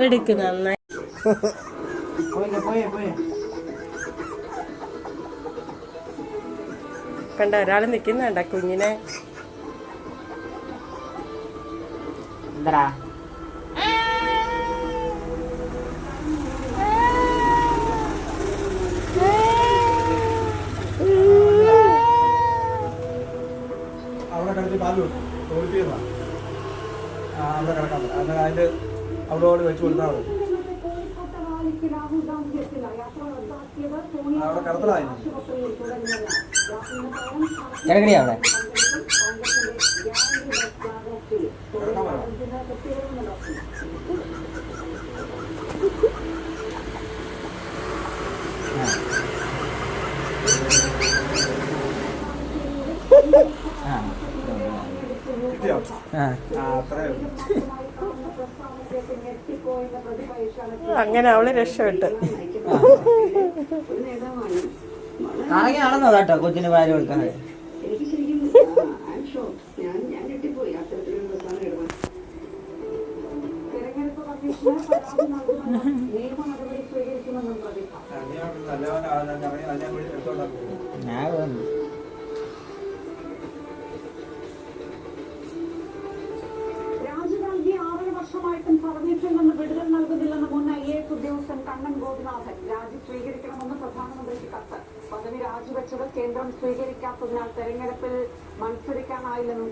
എടുക്ക് നന്നായി. കണ്ട ഒരാൾ നിക്കുന്നുണ്ട കുഞ്ഞിനെ. എന്താ അവിടെ കിടത്തി പാല് തോൽപ്പിയതാ. അവിടെ കിടക്കാൻ പറ്റും. അതിന്റെ അവിടെ വെച്ച് കൊടുത്താൽ മതി. അവിടെ കിടത്തലായി കിടക്കണിയാ അവിടെ കിടക്കാൻ പറയാം. കിട്ടിയോ? അത്രേ അങ്ങനെ അവള് രക്ഷപ്പെട്ടു. ആണെന്നോ കേട്ടോ കൊച്ചിന് പാല് കൊടുക്കാൻ. ഞാൻ വർഷമായിട്ടും സർവീസിൽ നിന്ന് വിടുതൽ നൽകുന്നില്ലെന്ന് മുൻ IAS ഉദ്യോഗസ്ഥൻ കണ്ണൻ ഗോപിനാഥൻ. രാജി സ്വീകരിക്കണമെന്ന് പ്രധാനമന്ത്രിക്ക് കത്ത്. പദവി രാജിവെച്ചത് കേന്ദ്രം സ്വീകരിക്കാത്തതിനാൽ തെരഞ്ഞെടുപ്പിൽ മത്സരിക്കാനായില്ലെന്നും